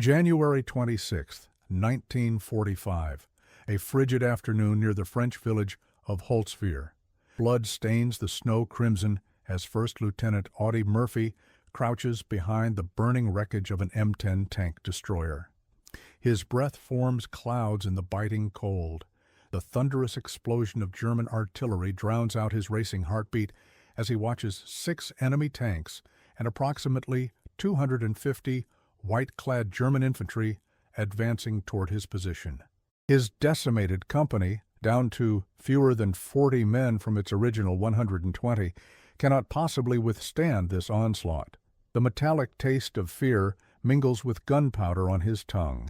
January 26, 1945, a frigid afternoon near the French village of Holtzwihr. Blood stains the snow crimson as First Lieutenant Audie Murphy crouches behind the burning wreckage of an M10 tank destroyer. His breath forms clouds in the biting cold. The thunderous explosion of German artillery drowns out his racing heartbeat as he watches 6 enemy tanks and approximately 250 white-clad German infantry advancing toward his position. His decimated company, down to fewer than 40 men from its original 120, cannot possibly withstand this onslaught. The metallic taste of fear mingles with gunpowder on his tongue.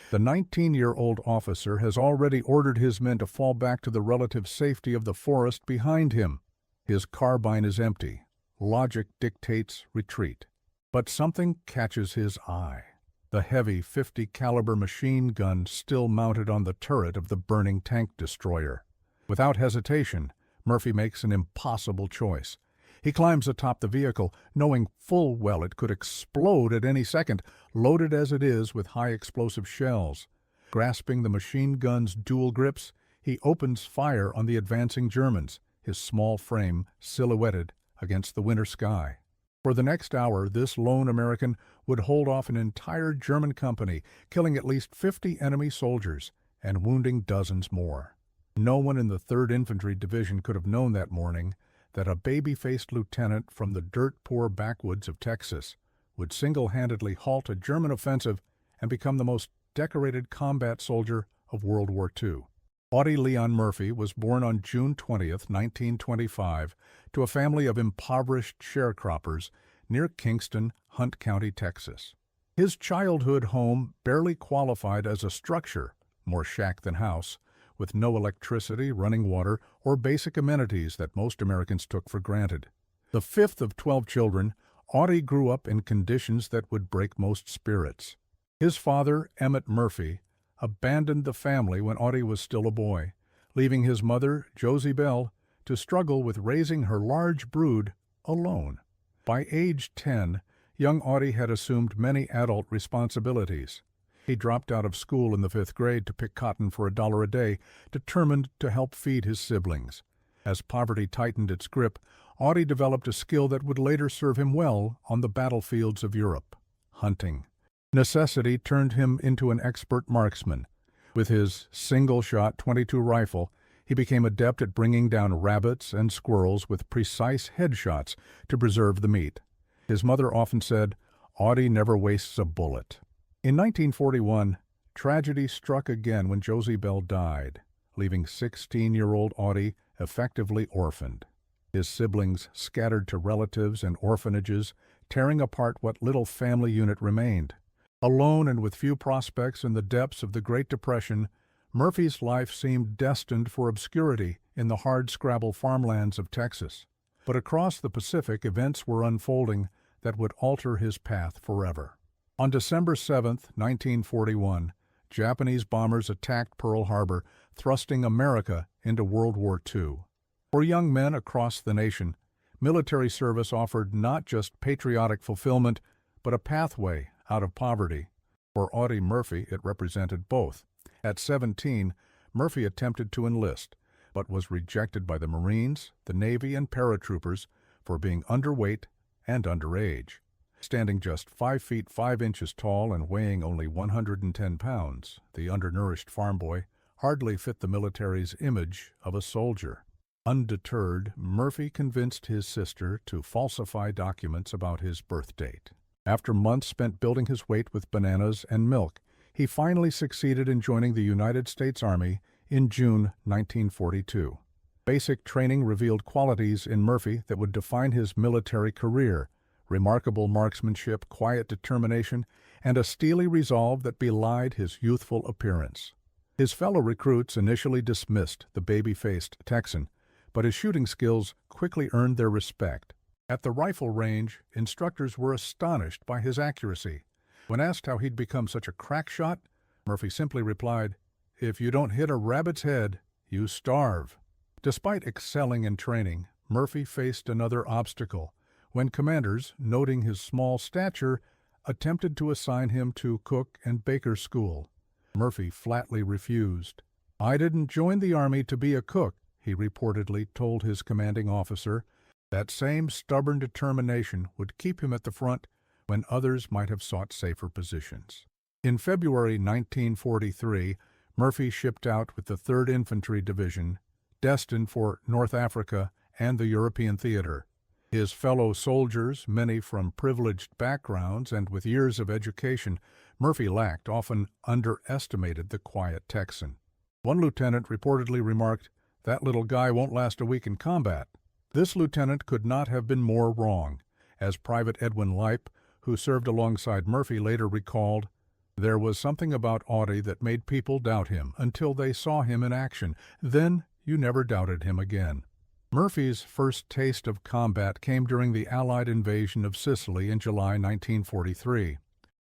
The 19-year-old officer has already ordered his men to fall back to the relative safety of the forest behind him. His carbine is empty. Logic dictates retreat. But something catches his eye. The heavy .50 caliber machine gun still mounted on the turret of the burning tank destroyer. Without hesitation, Murphy makes an impossible choice. He climbs atop the vehicle, knowing full well it could explode at any second, loaded as it is with high-explosive shells. Grasping the machine gun's dual grips, he opens fire on the advancing Germans, his small frame silhouetted against the winter sky. For the next hour, this lone American would hold off an entire German company, killing at least 50 enemy soldiers and wounding dozens more. No one in the 3rd Infantry Division could have known that morning that a baby-faced lieutenant from the dirt-poor backwoods of Texas would single-handedly halt a German offensive and become the most decorated combat soldier of World War II. Audie Leon Murphy was born on June 20, 1925, to a family of impoverished sharecroppers near Kingston, Hunt County, Texas. His childhood home barely qualified as a structure, more shack than house, with no electricity, running water, or basic amenities that most Americans took for granted. The 5th of 12 children, Audie grew up in conditions that would break most spirits. His father, Emmett Murphy, abandoned the family when Audie was still a boy, leaving his mother, Josie Bell, to struggle with raising her large brood alone. By age 10, young Audie had assumed many adult responsibilities. He dropped out of school in the 5th grade to pick cotton for $1 a day, determined to help feed his siblings. As poverty tightened its grip, Audie developed a skill that would later serve him well on the battlefields of Europe: hunting. Necessity turned him into an expert marksman. With his single-shot .22 rifle, he became adept at bringing down rabbits and squirrels with precise headshots to preserve the meat. His mother often said, "Audie never wastes a bullet." In 1941, tragedy struck again when Josie Bell died, leaving 16-year-old Audie effectively orphaned. His siblings scattered to relatives and orphanages, tearing apart what little family unit remained. Alone and with few prospects in the depths of the Great Depression, Murphy's life seemed destined for obscurity in the hard-scrabble farmlands of Texas. But across the Pacific, events were unfolding that would alter his path forever. On December 7, 1941, Japanese bombers attacked Pearl Harbor, thrusting America into World War II. For young men across the nation, military service offered not just patriotic fulfillment, but a pathway out of poverty. For Audie Murphy, it represented both. At 17, Murphy attempted to enlist, but was rejected by the Marines, the Navy, and paratroopers for being underweight and underage. Standing just 5 feet 5 inches tall and weighing only 110 pounds, the undernourished farm boy hardly fit the military's image of a soldier. Undeterred, Murphy convinced his sister to falsify documents about his birth date. After months spent building his weight with bananas and milk, he finally succeeded in joining the United States Army in June 1942. Basic training revealed qualities in Murphy that would define his military career: remarkable marksmanship, quiet determination, and a steely resolve that belied his youthful appearance. His fellow recruits initially dismissed the baby-faced Texan, but his shooting skills quickly earned their respect. At the rifle range, instructors were astonished by his accuracy. When asked how he'd become such a crack shot, Murphy simply replied, "If you don't hit a rabbit's head, you starve." Despite excelling in training, Murphy faced another obstacle when commanders, noting his small stature, attempted to assign him to cook and baker school. Murphy flatly refused. "I didn't join the Army to be a cook," he reportedly told his commanding officer. That same stubborn determination would keep him at the front when others might have sought safer positions. In February 1943, Murphy shipped out with the 3rd Infantry Division, destined for North Africa and the European theater. His fellow soldiers, many from privileged backgrounds and with years of education Murphy lacked, often underestimated the quiet Texan. One lieutenant reportedly remarked, "That little guy won't last a week in combat." This lieutenant could not have been more wrong. As Private Edwin Leip, who served alongside Murphy, later recalled, "There was something about Audie that made people doubt him until they saw him in action. Then you never doubted him again." Murphy's first taste of combat came during the Allied invasion of Sicily in July 1943.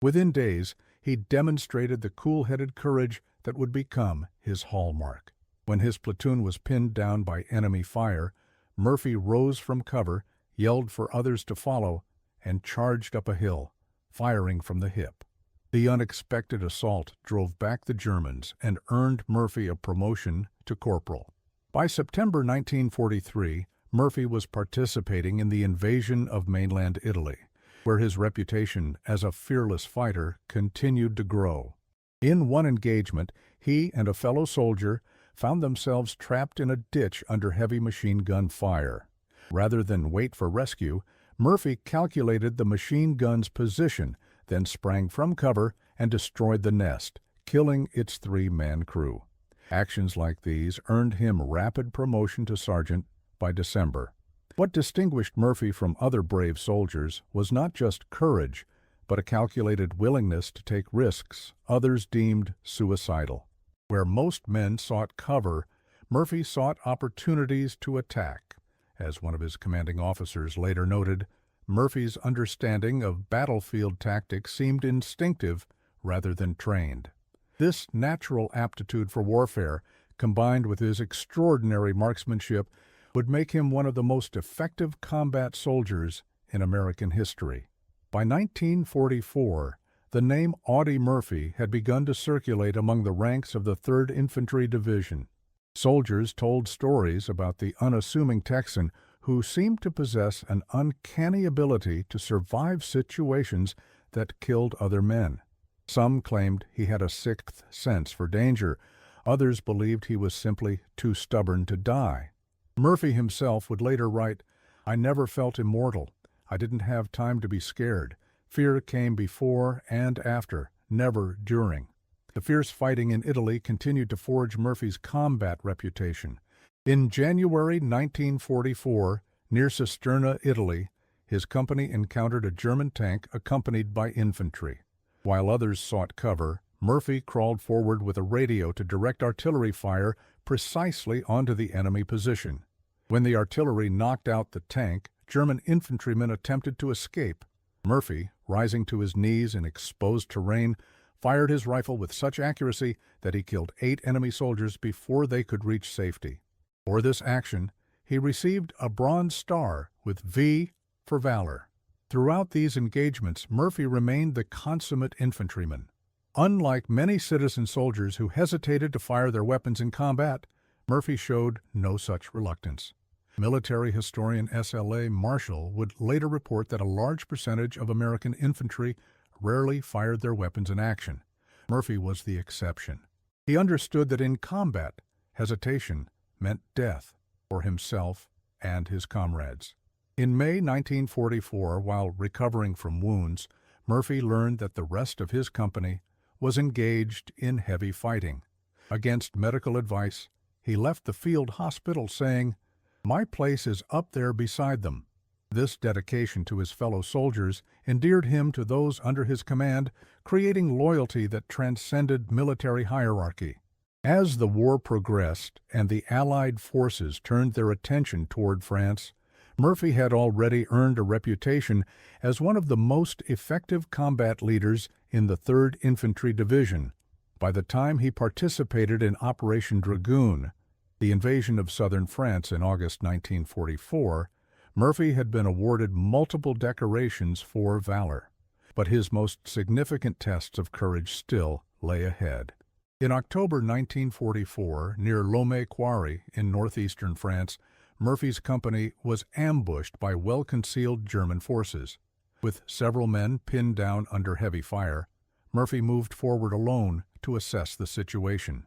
Within days, he demonstrated the cool-headed courage that would become his hallmark. When his platoon was pinned down by enemy fire, Murphy rose from cover, yelled for others to follow, and charged up a hill, firing from the hip. The unexpected assault drove back the Germans and earned Murphy a promotion to corporal. By September 1943, Murphy was participating in the invasion of mainland Italy, where his reputation as a fearless fighter continued to grow. In one engagement, he and a fellow soldier found themselves trapped in a ditch under heavy machine gun fire. Rather than wait for rescue, Murphy calculated the machine gun's position, then sprang from cover and destroyed the nest, killing its 3-man crew. Actions like these earned him rapid promotion to sergeant by December. What distinguished Murphy from other brave soldiers was not just courage, but a calculated willingness to take risks others deemed suicidal. Where most men sought cover, Murphy sought opportunities to attack. As one of his commanding officers later noted, Murphy's understanding of battlefield tactics seemed instinctive rather than trained. This natural aptitude for warfare, combined with his extraordinary marksmanship, would make him one of the most effective combat soldiers in American history. By 1944, the name Audie Murphy had begun to circulate among the ranks of the 3rd Infantry Division. Soldiers told stories about the unassuming Texan who seemed to possess an uncanny ability to survive situations that killed other men. Some claimed he had a 6th sense for danger. Others believed he was simply too stubborn to die. Murphy himself would later write, "I never felt immortal. I didn't have time to be scared. Fear came before and after, never during." The fierce fighting in Italy continued to forge Murphy's combat reputation. In January 1944, near Cisterna, Italy, his company encountered a German tank accompanied by infantry. While others sought cover, Murphy crawled forward with a radio to direct artillery fire precisely onto the enemy position. When the artillery knocked out the tank, German infantrymen attempted to escape. Murphy, rising to his knees in exposed terrain, fired his rifle with such accuracy that he killed 8 enemy soldiers before they could reach safety. For this action, he received a Bronze Star with V for valor. Throughout these engagements, Murphy remained the consummate infantryman. Unlike many citizen soldiers who hesitated to fire their weapons in combat, Murphy showed no such reluctance. Military historian S.L.A. Marshall would later report that a large percentage of American infantry rarely fired their weapons in action. Murphy was the exception. He understood that in combat, hesitation meant death for himself and his comrades. In May 1944, while recovering from wounds, Murphy learned that the rest of his company was engaged in heavy fighting. Against medical advice, he left the field hospital saying, "My place is up there beside them." This dedication to his fellow soldiers endeared him to those under his command, creating loyalty that transcended military hierarchy. As the war progressed and the Allied forces turned their attention toward France, Murphy had already earned a reputation as one of the most effective combat leaders in the 3rd Infantry Division. By the time he participated in Operation Dragoon, the invasion of southern France in August 1944, Murphy had been awarded multiple decorations for valor. but his most significant tests of courage still lay ahead. In October 1944, near Lomé Quarry in northeastern France, Murphy's company was ambushed by well-concealed German forces. With several men pinned down under heavy fire, Murphy moved forward alone to assess the situation.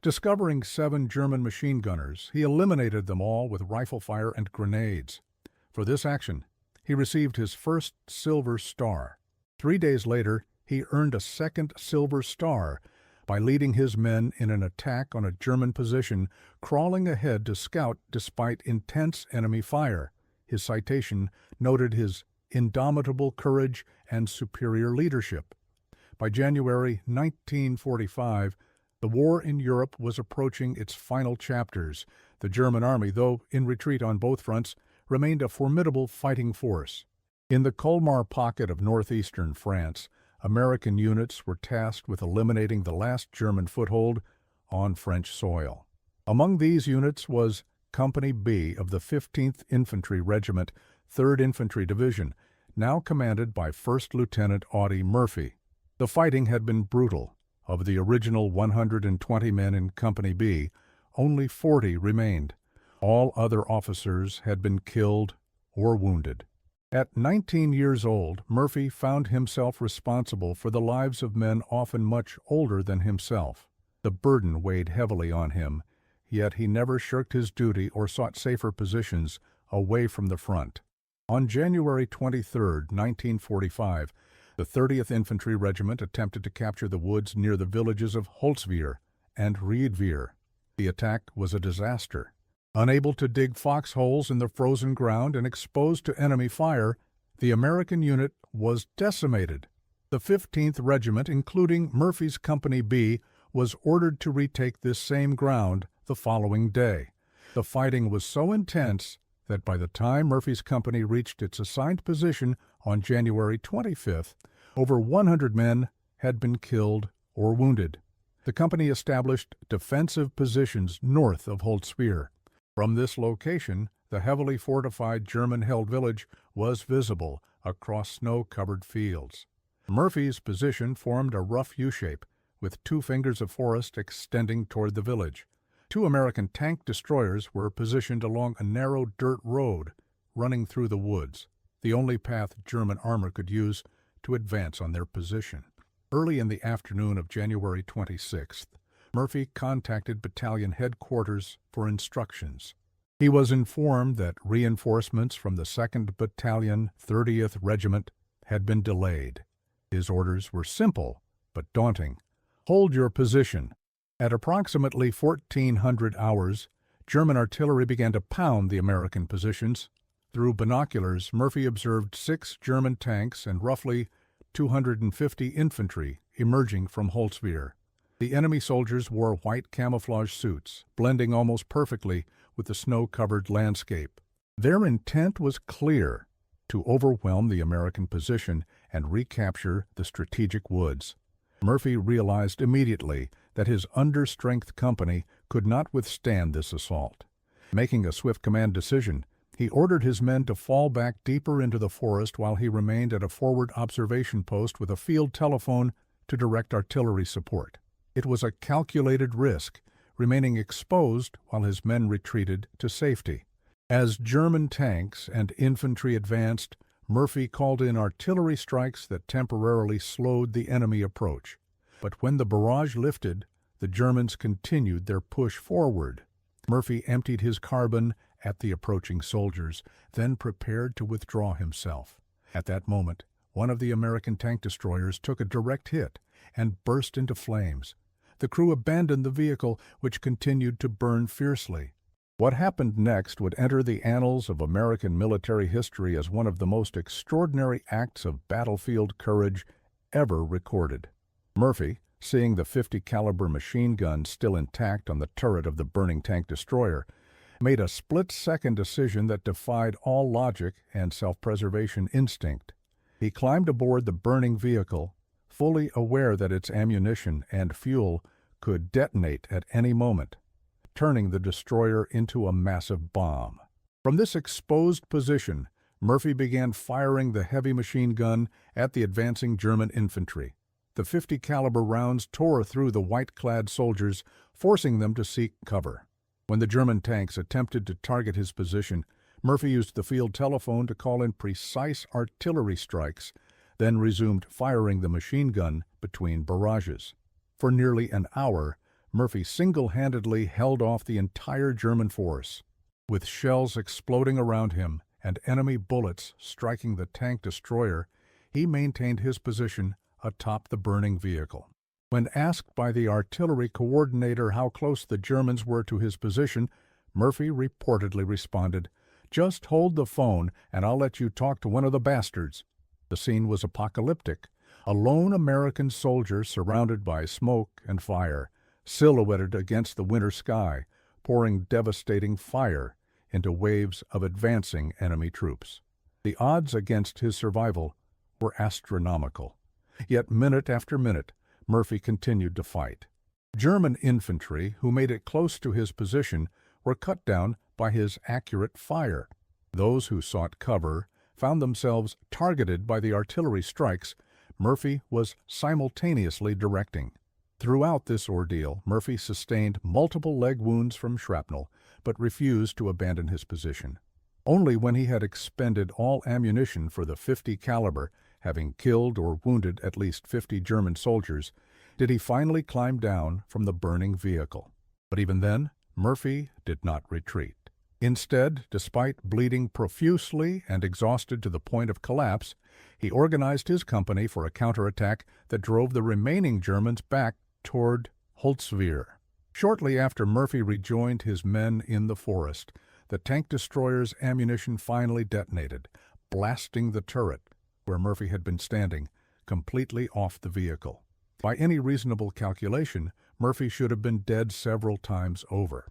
Discovering 7 German machine gunners, he eliminated them all with rifle fire and grenades. For this action, he received his first Silver Star. 3 days later, he earned a second Silver Star by leading his men in an attack on a German position, crawling ahead to scout despite intense enemy fire. His citation noted his indomitable courage and superior leadership. By January 1945, the war in Europe was approaching its final chapters. The German army, though in retreat on both fronts, remained a formidable fighting force. In the Colmar pocket of northeastern France, American units were tasked with eliminating the last German foothold on French soil. Among these units was Company B of the 15th Infantry Regiment, 3rd Infantry Division, now commanded by 1st Lieutenant Audie Murphy. The fighting had been brutal. Of the original 120 men in Company B, only 40 remained. All other officers had been killed or wounded. At 19 years old, Murphy found himself responsible for the lives of men often much older than himself. The burden weighed heavily on him, yet he never shirked his duty or sought safer positions away from the front. On January 23, 1945, the 30th Infantry Regiment attempted to capture the woods near the villages of Holzwihr and Riedwihr. The attack was a disaster. Unable to dig foxholes in the frozen ground and exposed to enemy fire, the American unit was decimated. The 15th Regiment, including Murphy's Company B, was ordered to retake this same ground the following day. The fighting was so intense that by the time Murphy's company reached its assigned position on January 25th, over 100 men had been killed or wounded. The company established defensive positions north of Holzwihr. From this location, the heavily fortified German-held village was visible across snow-covered fields. Murphy's position formed a rough U-shape, with 2 fingers of forest extending toward the village. 2 American tank destroyers were positioned along a narrow dirt road running through the woods, the only path German armor could use to advance on their position. Early in the afternoon of January 26th, Murphy contacted battalion headquarters for instructions. He was informed that reinforcements from the 2nd Battalion, 30th Regiment had been delayed. His orders were simple but daunting. Hold your position. At approximately 1400 hours, German artillery began to pound the American positions. Through binoculars, Murphy observed 6 German tanks and roughly 250 infantry emerging from Holzwihr. The enemy soldiers wore white camouflage suits, blending almost perfectly with the snow-covered landscape. Their intent was clear: to overwhelm the American position and recapture the strategic woods. Murphy realized immediately that his understrength company could not withstand this assault. Making a swift command decision, he ordered his men to fall back deeper into the forest while he remained at a forward observation post with a field telephone to direct artillery support. It was a calculated risk, remaining exposed while his men retreated to safety. As German tanks and infantry advanced, Murphy called in artillery strikes that temporarily slowed the enemy approach. But when the barrage lifted, the Germans continued their push forward. Murphy emptied his carbine at the approaching soldiers, then prepared to withdraw himself. At that moment, one of the American tank destroyers took a direct hit and burst into flames. The crew abandoned the vehicle, which continued to burn fiercely. What happened next would enter the annals of American military history as one of the most extraordinary acts of battlefield courage ever recorded. Murphy, seeing the .50 caliber machine gun still intact on the turret of the burning tank destroyer, made a split-second decision that defied all logic and self-preservation instinct. He climbed aboard the burning vehicle, fully aware that its ammunition and fuel could detonate at any moment, turning the destroyer into a massive bomb. From this exposed position, Murphy began firing the heavy machine gun at the advancing German infantry. The 50 caliber rounds tore through the white-clad soldiers, forcing them to seek cover. When the German tanks attempted to target his position, Murphy used the field telephone to call in precise artillery strikes, then resumed firing the machine gun between barrages. For nearly an hour, Murphy single-handedly held off the entire German force. With shells exploding around him and enemy bullets striking the tank destroyer, he maintained his position atop the burning vehicle. When asked by the artillery coordinator how close the Germans were to his position, Murphy reportedly responded, "Just hold the phone and I'll let you talk to one of the bastards." The scene was apocalyptic. A lone American soldier surrounded by smoke and fire, silhouetted against the winter sky, pouring devastating fire into waves of advancing enemy troops. The odds against his survival were astronomical. Yet minute after minute, Murphy continued to fight. German infantry, who made it close to his position, were cut down by his accurate fire. Those who sought cover found themselves targeted by the artillery strikes Murphy was simultaneously directing. Throughout this ordeal, Murphy sustained multiple leg wounds from shrapnel, but refused to abandon his position. Only when he had expended all ammunition for the 50 caliber, having killed or wounded at least 50 German soldiers, did he finally climb down from the burning vehicle. But even then, Murphy did not retreat. Instead, despite bleeding profusely and exhausted to the point of collapse, he organized his company for a counterattack that drove the remaining Germans back toward Holzwihr. Shortly after Murphy rejoined his men in the forest, the tank destroyer's ammunition finally detonated, blasting the turret, where Murphy had been standing, completely off the vehicle. By any reasonable calculation, Murphy should have been dead several times over.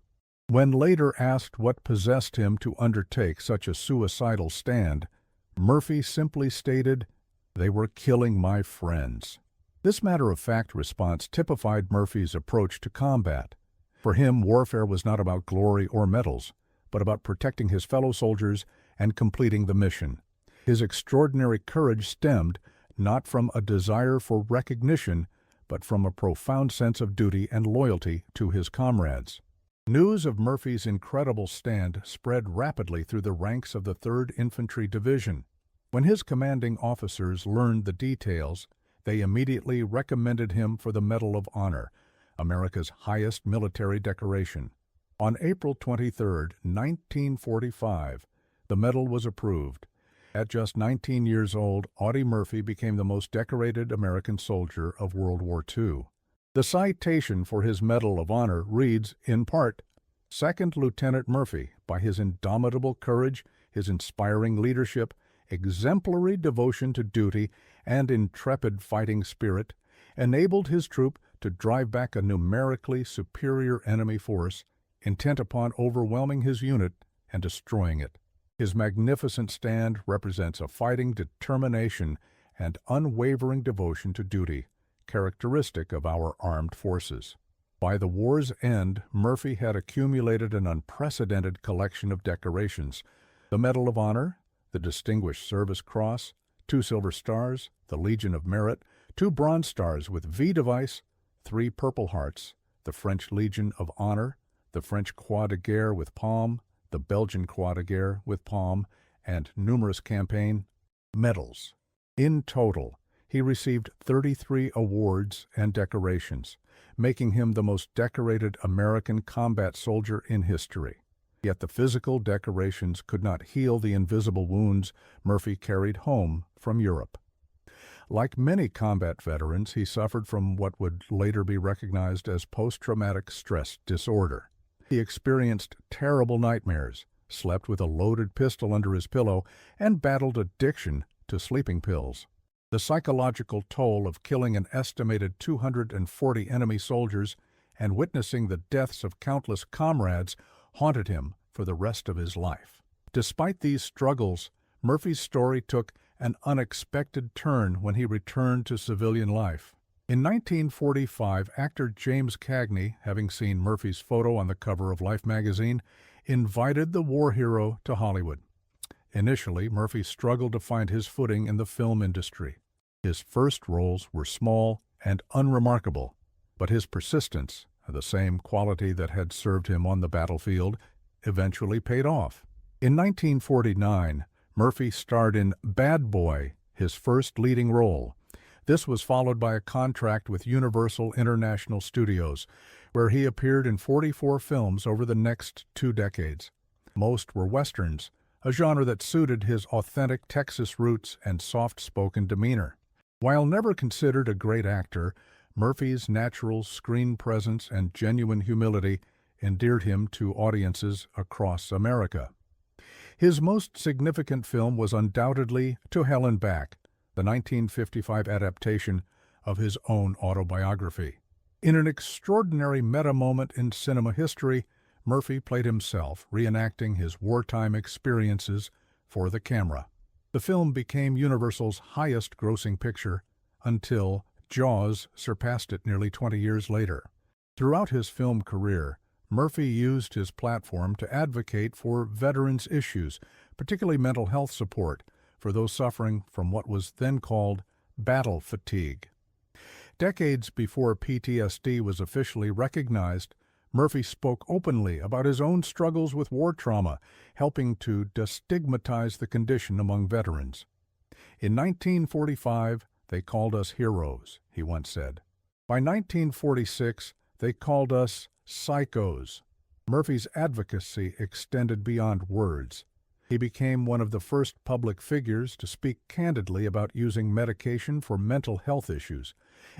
When later asked what possessed him to undertake such a suicidal stand, Murphy simply stated, "They were killing my friends." This matter-of-fact response typified Murphy's approach to combat. For him, warfare was not about glory or medals, but about protecting his fellow soldiers and completing the mission. His extraordinary courage stemmed not from a desire for recognition, but from a profound sense of duty and loyalty to his comrades. News of Murphy's incredible stand spread rapidly through the ranks of the 3rd Infantry Division. When his commanding officers learned the details, they immediately recommended him for the Medal of Honor, America's highest military decoration. On April 23, 1945, the medal was approved. At just 19 years old, Audie Murphy became the most decorated American soldier of World War II. The citation for his Medal of Honor reads, in part, "Second Lieutenant Murphy, by his indomitable courage, his inspiring leadership, exemplary devotion to duty, and intrepid fighting spirit, enabled his troop to drive back a numerically superior enemy force, intent upon overwhelming his unit and destroying it. His magnificent stand represents a fighting determination and unwavering devotion to duty, characteristic of our armed forces." By the war's end, Murphy had accumulated an unprecedented collection of decorations: the Medal of Honor, the Distinguished Service Cross, 2 Silver Stars, the Legion of Merit, 2 Bronze Stars with V device, 3 Purple Hearts, the French Legion of Honor, the French Croix de Guerre with Palm, the Belgian Croix de Guerre with Palm, and numerous campaign medals. In total, he received 33 awards and decorations, making him the most decorated American combat soldier in history. Yet the physical decorations could not heal the invisible wounds Murphy carried home from Europe. Like many combat veterans, he suffered from what would later be recognized as post-traumatic stress disorder. He experienced terrible nightmares, slept with a loaded pistol under his pillow, and battled addiction to sleeping pills. The psychological toll of killing an estimated 240 enemy soldiers and witnessing the deaths of countless comrades haunted him for the rest of his life. Despite these struggles, Murphy's story took an unexpected turn when he returned to civilian life. In 1945, actor James Cagney, having seen Murphy's photo on the cover of Life magazine, invited the war hero to Hollywood. Initially, Murphy struggled to find his footing in the film industry. His first roles were small and unremarkable, but his persistence, the same quality that had served him on the battlefield, eventually paid off. In 1949, Murphy starred in Bad Boy, his first leading role. This was followed by a contract with Universal International Studios, where he appeared in 44 films over the next 2 decades. Most were westerns, a genre that suited his authentic Texas roots and soft-spoken demeanor. While never considered a great actor, Murphy's natural screen presence and genuine humility endeared him to audiences across America. His most significant film was undoubtedly To Hell and Back, the 1955 adaptation of his own autobiography. In an extraordinary meta-moment in cinema history, Murphy played himself, reenacting his wartime experiences for the camera. The film became Universal's highest-grossing picture until Jaws surpassed it nearly 20 years later. Throughout his film career, Murphy used his platform to advocate for veterans' issues, particularly mental health support for those suffering from what was then called battle fatigue. Decades before PTSD was officially recognized, Murphy spoke openly about his own struggles with war trauma, helping to destigmatize the condition among veterans. In 1945, they called us heroes, he once said. By 1946, they called us psychos. Murphy's advocacy extended beyond words. He became one of the first public figures to speak candidly about using medication for mental health issues,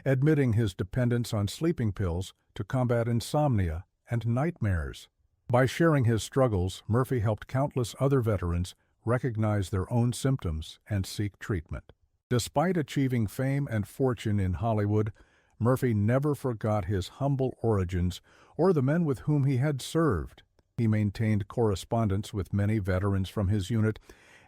admitting his dependence on sleeping pills to combat insomnia and nightmares. By sharing his struggles, Murphy helped countless other veterans recognize their own symptoms and seek treatment. Despite achieving fame and fortune in Hollywood, Murphy never forgot his humble origins or the men with whom he had served. He maintained correspondence with many veterans from his unit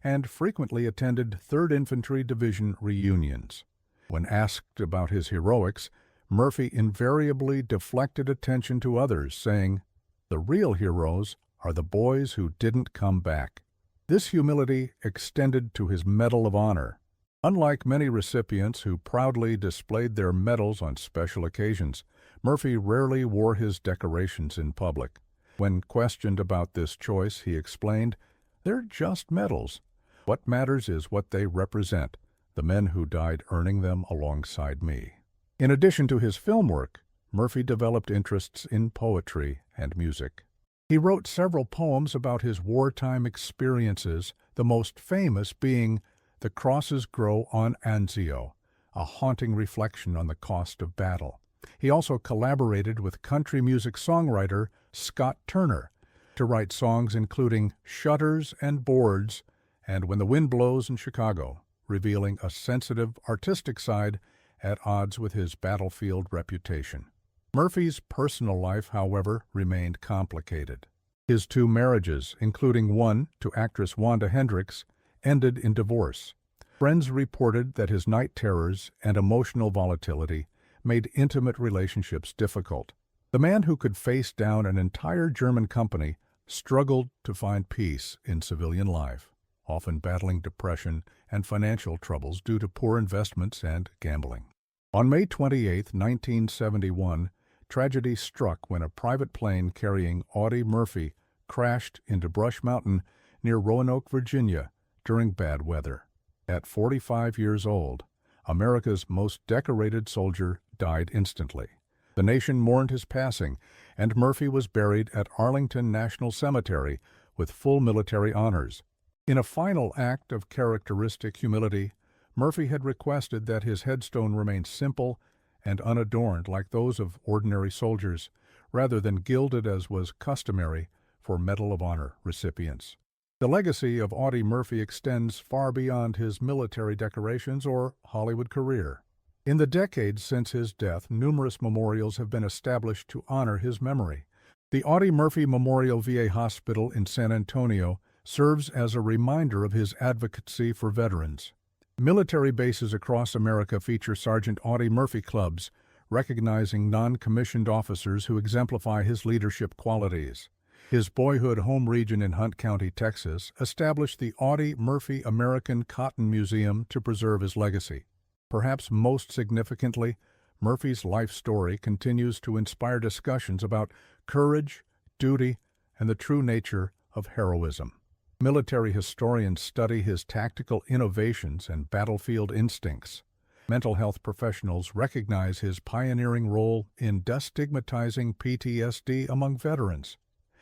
and frequently attended 3rd Infantry Division reunions. When asked about his heroics, Murphy invariably deflected attention to others, saying, "The real heroes are the boys who didn't come back." This humility extended to his Medal of Honor. Unlike many recipients who proudly displayed their medals on special occasions, Murphy rarely wore his decorations in public. When questioned about this choice, he explained, "They're just medals. What matters is what they represent, the men who died earning them alongside me." In addition to his film work, Murphy developed interests in poetry and music. He wrote several poems about his wartime experiences, the most famous being "The Crosses Grow on Anzio," a haunting reflection on the cost of battle. He also collaborated with country music songwriter Scott Turner to write songs including "Shutters and Boards" and "When the Wind Blows in Chicago," revealing a sensitive, artistic side at odds with his battlefield reputation. Murphy's personal life, however, remained complicated. His 2 marriages, including one to actress Wanda Hendricks, ended in divorce. Friends reported that his night terrors and emotional volatility made intimate relationships difficult. The man who could face down an entire German company struggled to find peace in civilian life, often battling depression and financial troubles due to poor investments and gambling. On May 28, 1971, tragedy struck when a private plane carrying Audie Murphy crashed into Brush Mountain near Roanoke, Virginia, during bad weather. At 45 years old, America's most decorated soldier died instantly. The nation mourned his passing, and Murphy was buried at Arlington National Cemetery with full military honors. In a final act of characteristic humility, Murphy had requested that his headstone remain simple and unadorned like those of ordinary soldiers, rather than gilded as was customary for Medal of Honor recipients. The legacy of Audie Murphy extends far beyond his military decorations or Hollywood career. In the decades since his death, numerous memorials have been established to honor his memory. The Audie Murphy Memorial VA Hospital in San Antonio serves as a reminder of his advocacy for veterans. Military bases across America feature Sergeant Audie Murphy clubs, recognizing non-commissioned officers who exemplify his leadership qualities. His boyhood home region in Hunt County, Texas, established the Audie Murphy American Cotton Museum to preserve his legacy. Perhaps most significantly, Murphy's life story continues to inspire discussions about courage, duty, and the true nature of heroism. Military historians study his tactical innovations and battlefield instincts. Mental health professionals recognize his pioneering role in destigmatizing PTSD among veterans.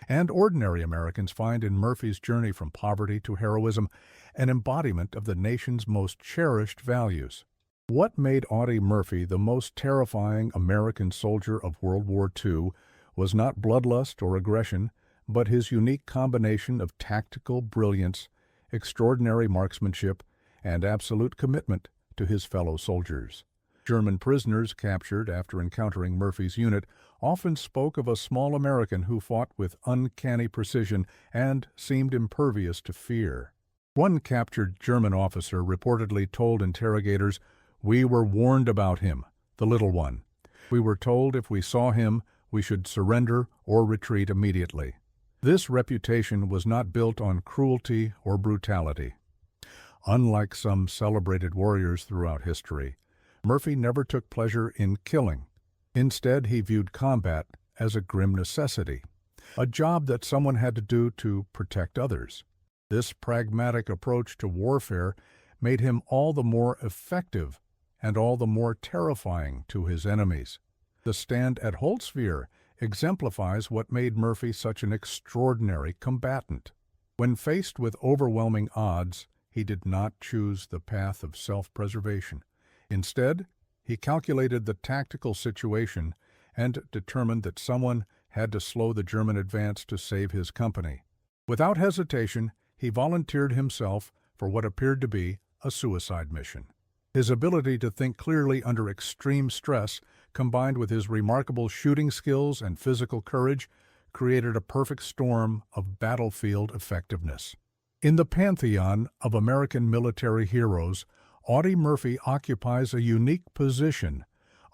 And ordinary Americans find in Murphy's journey from poverty to heroism an embodiment of the nation's most cherished values. What made Audie Murphy the most terrifying American soldier of World War II was not bloodlust or aggression, but his unique combination of tactical brilliance, extraordinary marksmanship, and absolute commitment to his fellow soldiers. German prisoners captured after encountering Murphy's unit often spoke of a small American who fought with uncanny precision and seemed impervious to fear. One captured German officer reportedly told interrogators, "We were warned about him, the little one. We were told if we saw him, we should surrender or retreat immediately." This reputation was not built on cruelty or brutality. Unlike some celebrated warriors throughout history, Murphy never took pleasure in killing. Instead, he viewed combat as a grim necessity, a job that someone had to do to protect others. This pragmatic approach to warfare made him all the more effective and all the more terrifying to his enemies. The stand at Holtzwihr exemplifies what made Murphy such an extraordinary combatant. When faced with overwhelming odds, he did not choose the path of self-preservation. Instead, he calculated the tactical situation and determined that someone had to slow the German advance to save his company. Without hesitation, he volunteered himself for what appeared to be a suicide mission. His ability to think clearly under extreme stress, combined with his remarkable shooting skills and physical courage, created a perfect storm of battlefield effectiveness. In the pantheon of American military heroes, Audie Murphy occupies a unique position.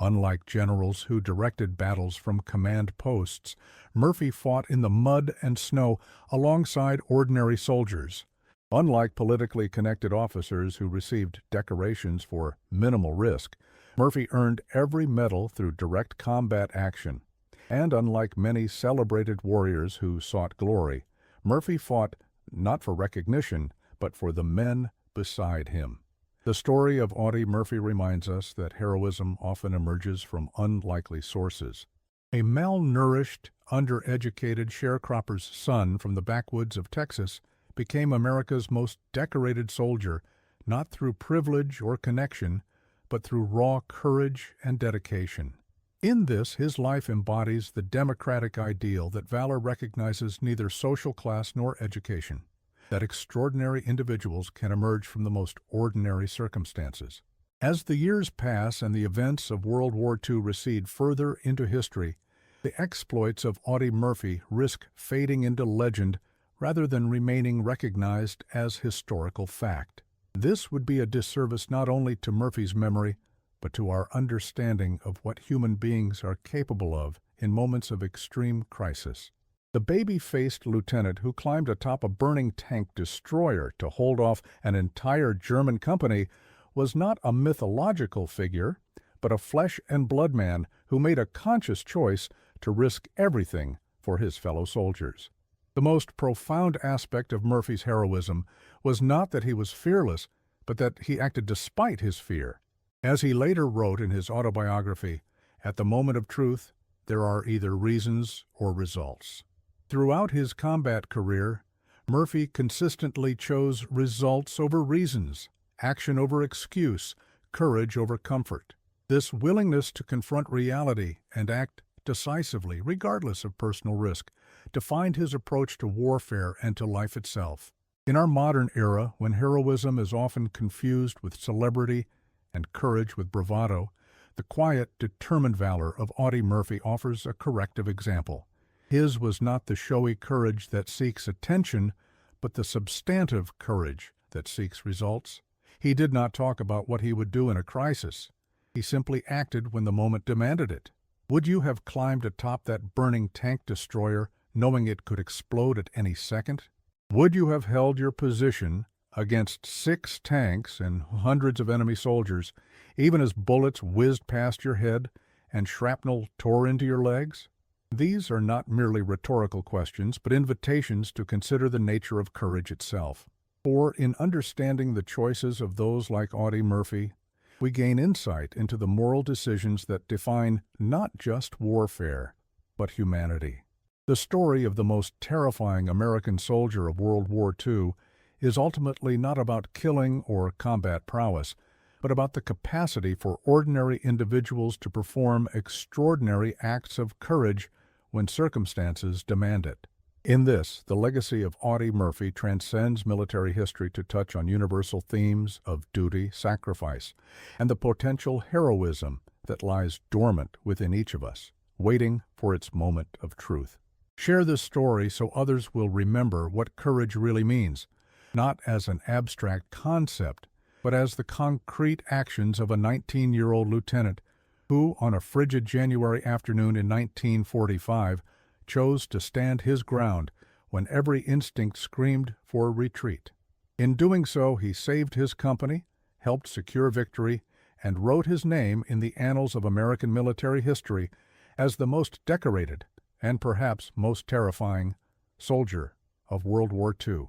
Unlike generals who directed battles from command posts, Murphy fought in the mud and snow alongside ordinary soldiers. Unlike politically connected officers who received decorations for minimal risk, Murphy earned every medal through direct combat action. And unlike many celebrated warriors who sought glory, Murphy fought not for recognition, but for the men beside him. The story of Audie Murphy reminds us that heroism often emerges from unlikely sources. A malnourished, undereducated sharecropper's son from the backwoods of Texas became America's most decorated soldier, not through privilege or connection, but through raw courage and dedication. In this, his life embodies the democratic ideal that valor recognizes neither social class nor education, that extraordinary individuals can emerge from the most ordinary circumstances. As the years pass and the events of World War II recede further into history, the exploits of Audie Murphy risk fading into legend rather than remaining recognized as historical fact. This would be a disservice not only to Murphy's memory, but to our understanding of what human beings are capable of in moments of extreme crisis. The baby-faced lieutenant who climbed atop a burning tank destroyer to hold off an entire German company was not a mythological figure, but a flesh and blood man who made a conscious choice to risk everything for his fellow soldiers. The most profound aspect of Murphy's heroism was not that he was fearless, but that he acted despite his fear. As he later wrote in his autobiography, "At the moment of truth, there are either reasons or results." Throughout his combat career, Murphy consistently chose results over reasons, action over excuse, courage over comfort. This willingness to confront reality and act decisively, regardless of personal risk, defined his approach to warfare and to life itself. In our modern era, when heroism is often confused with celebrity and courage with bravado, the quiet, determined valor of Audie Murphy offers a corrective example. His was not the showy courage that seeks attention, but the substantive courage that seeks results. He did not talk about what he would do in a crisis. He simply acted when the moment demanded it. Would you have climbed atop that burning tank destroyer knowing it could explode at any second? Would you have held your position against 6 tanks and hundreds of enemy soldiers, even as bullets whizzed past your head and shrapnel tore into your legs? These are not merely rhetorical questions, but invitations to consider the nature of courage itself. For in understanding the choices of those like Audie Murphy, we gain insight into the moral decisions that define not just warfare, but humanity. The story of the most terrifying American soldier of World War II is ultimately not about killing or combat prowess, but about the capacity for ordinary individuals to perform extraordinary acts of courage when circumstances demand it. In this, the legacy of Audie Murphy transcends military history to touch on universal themes of duty, sacrifice, and the potential heroism that lies dormant within each of us, waiting for its moment of truth. Share this story so others will remember what courage really means, not as an abstract concept, but as the concrete actions of a 19-year-old lieutenant who, on a frigid January afternoon in 1945, chose to stand his ground when every instinct screamed for retreat. In doing so, he saved his company, helped secure victory, and wrote his name in the annals of American military history as the most decorated and perhaps most terrifying soldier of World War II.